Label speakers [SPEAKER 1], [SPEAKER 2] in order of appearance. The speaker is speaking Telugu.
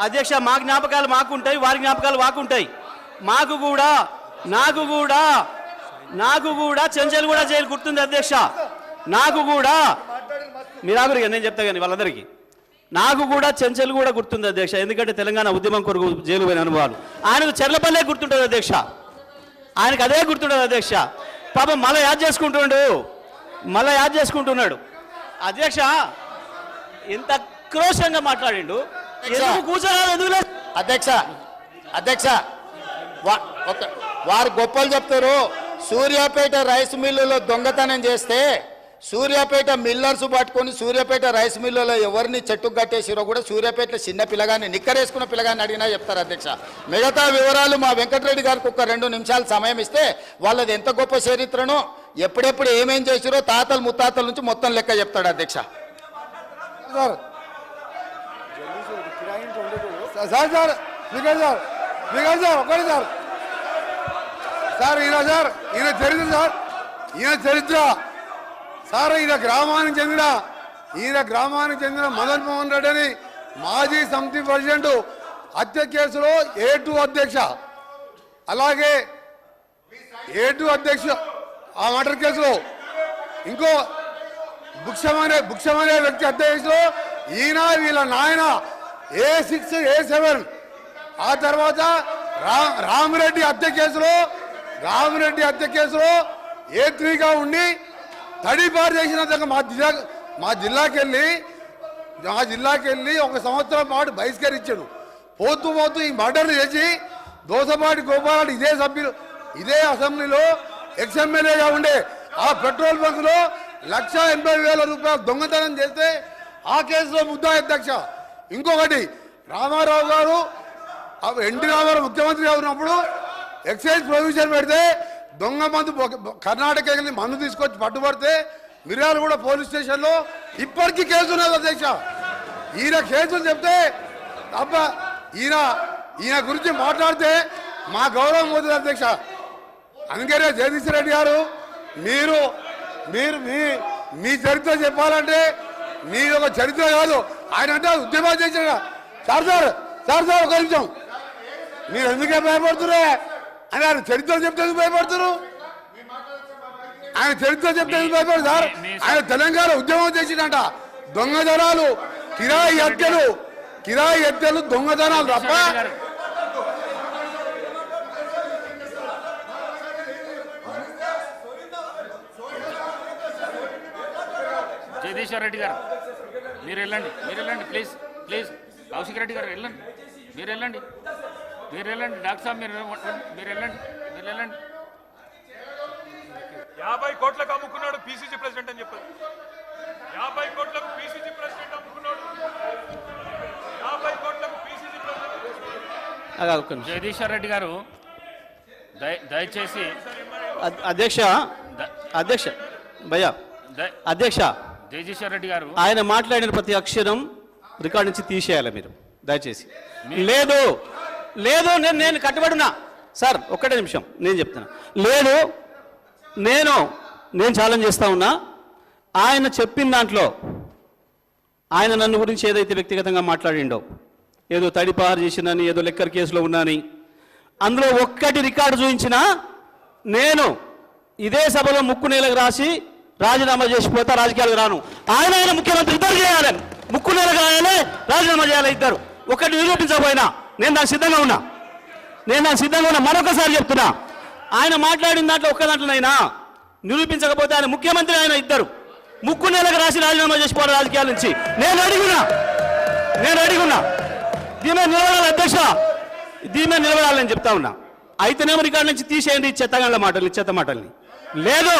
[SPEAKER 1] అధ్యక్ష, మా జ్ఞాపకాలు మాకుంటాయి, వారి జ్ఞాపకాలు వాకుంటాయి. నాకు కూడా చెంచల్గూడ జైలు గుర్తుంది అధ్యక్ష. నాకు కూడా మీరాగురిగా నేను చెప్తా కానీ వాళ్ళందరికీ నాకు కూడా చెంచల్గూడ గుర్తుంది అధ్యక్ష. ఎందుకంటే తెలంగాణ ఉద్యమం కొరకు జైలు పోయిన అనుభవాలు. ఆయనకు చెర్లపల్లె గుర్తుంటుంది అధ్యక్ష. ఆయనకు అదే గుర్తుంటుంది అధ్యక్ష. పాపం మళ్ళీ యాద్ చేసుకుంటున్నాడు అధ్యక్ష. ఎంత క్రోషంగా మాట్లాడిండు. కూర్చోలేదు
[SPEAKER 2] అధ్యక్ష వారు గొప్పలు చెప్తారు. సూర్యాపేట రైస్ మిల్లులో దొంగతనం చేస్తే సూర్యాపేట మిల్లర్స్ పట్టుకొని సూర్యాపేట రైస్ మిల్లులో ఎవరిని చెట్టుకు కట్టేసిరో కూడా సూర్యాపేటలో చిన్న పిల్లగాన్ని నిక్కరేసుకున్న పిల్లగాన్ని అడిగినా చెప్తారు అధ్యక్ష. మిగతా వివరాలు మా వెంకటరెడ్డి గారికి ఒక 2 నిమిషాలు సమయం ఇస్తే వాళ్ళది ఎంత గొప్ప చరిత్రనో ఎప్పుడెప్పుడు ఏమేం చేసిరో తాతలు ముత్తాతల నుంచి మొత్తం లెక్క చెప్తాడు అధ్యక్ష.
[SPEAKER 3] ఈయన చరిత్ర సార్ ఈయన గ్రామానికి చెందిన మదన్ మోహన్ రెడ్డి అని మాజీ సమితి ప్రెసిడెంట్ హత్య కేసులో A2 అధ్యక్ష. అలాగే A2 అధ్యక్ష ఆ మర్డర్ కేసులో ఇంకో బుక్షమనే వ్యక్తి హత్య కేసులో ఈయన వీళ్ళ నాయన A6 A7. ఆ తర్వాత రామిరెడ్డి హత్య కేసులో A3గా ఉండి తడిపారు చేసిన మా జిల్లాకి వెళ్ళి 1 సంవత్సరం పాటు బహిష్కరించాడు. పోతూ ఈ మర్డర్లు చేసి దోసపాటి గోపాల్ ఇదే అసెంబ్లీలో ఎక్స్ఎమ్మెల్యేగా ఉండే ఆ పెట్రోల్ బంకులో 1,80,000 రూపాయలు దొంగతనం చేస్తే ఆ కేసులో ముద్దాయి అధ్యక్ష. ఇంకొకటి రామారావు గారు ఎన్టీ రామారావు ముఖ్యమంత్రిగా ఉన్నప్పుడు ఎక్సైజ్ ప్రొవిజన్ పెడితే దొంగ మందు కర్ణాటక వెళ్ళి మందు తీసుకొచ్చి పట్టుబడితే మిర్యాలగూడ పోలీస్ స్టేషన్లో ఇప్పటికీ కేసు ఉన్నది అధ్యక్ష. ఈయన కేసులు చెప్తే అబ్బా ఈయన గురించి మాట్లాడితే మా గౌరవం పోతుంది అధ్యక్ష. అందుకనే జగదీశ్వర్ రెడ్డి గారు మీరు మీ చరిత్ర చెప్పాలంటే మీ ఒక చరిత్ర కాదు. ఆయన అంటే ఉద్యమాలు చేశాడు. సార్ ఒక నిమిషం, మీరు ఎందుకే భయపడుతురే అని ఆయన చరిత్ర చెప్తే భయపడుతున్నారు. ఆయన చరిత్ర చెప్తే భయపడదు సార్. ఆయన తెలంగాణ ఉద్యమం చేసిందంట. దొంగతనాలు, కిరాయి హత్యలు దొంగతనాలు తప్ప
[SPEAKER 4] జగదీశ్వర్ రెడ్డి గారు మీరు వెళ్ళండి ప్లీజ్ కౌశిక్ రెడ్డి గారు మీరు వెళ్ళండి డాక్టర్ సాబ్ మీరు వెళ్ళండి
[SPEAKER 5] 50 కోట్లకు అమ్ముకున్నాడు పిసిసి ప్రెసిడెంట్ అని చెప్పారు. 50 కోట్లకు పిసిసి ప్రెసిడెంట్ అమ్ముకున్నాడు. 50 కోట్లకు పిసిసి ప్రెసిడెంట్.
[SPEAKER 4] జగదీశ్వర్ రెడ్డి గారు దయచేసి
[SPEAKER 1] అధ్యక్ష
[SPEAKER 4] జగదీశ్వర్ రెడ్డి గారు
[SPEAKER 1] ఆయన మాట్లాడిన ప్రతి అక్షరం రికార్డు నుంచి తీసేయాలి మీరు దయచేసి. లేదు నేను కట్టుబడున్నా సార్. ఒక్కటే నిమిషం నేను చెప్తున్నా. లేదు నేను ఛాలెంజ్ చేస్తా ఉన్నా. ఆయన చెప్పిన దాంట్లో ఆయన నన్ను గురించి ఏదైతే వ్యక్తిగతంగా మాట్లాడిండో, ఏదో తడిపారు చేసినని, ఏదో లెక్కర్ కేసులో ఉన్నాని, అందులో ఒక్కటి రికార్డు చూపించినా నేను ఇదే సభలో ముక్కు నేలకు రాసి రాజీనామా చేసిపోతా, రాజకీయాలకు రాను. ఆయన ముఖ్యమంత్రి ఇద్దరు చేయాలి. ముక్కు నేలకు రాయాలి, రాజీనామా చేయాలి ఇద్దరు. ఒకటి నిరూపించకపోయినా నేను దానికి సిద్ధంగా ఉన్నా. మరొకసారి చెప్తున్నా, ఆయన మాట్లాడిన దాంట్లో ఒక్క దాంట్లోనైనా నిరూపించకపోతే ఆయన ముఖ్యమంత్రి, ఆయన ఇద్దరు ముక్కు నేలకు రాసి రాజీనామా చేసిపోవాలి రాజకీయాల నుంచి. నేను అడిగున్నా దీని మీద నిలబడాలి అధ్యక్ష, దీని మీద నిలబడాలని చెప్తా ఉన్నా. అయితేనేమో రికార్డు నుంచి తీసేయండి చెత్త మాటల్ని. లేదు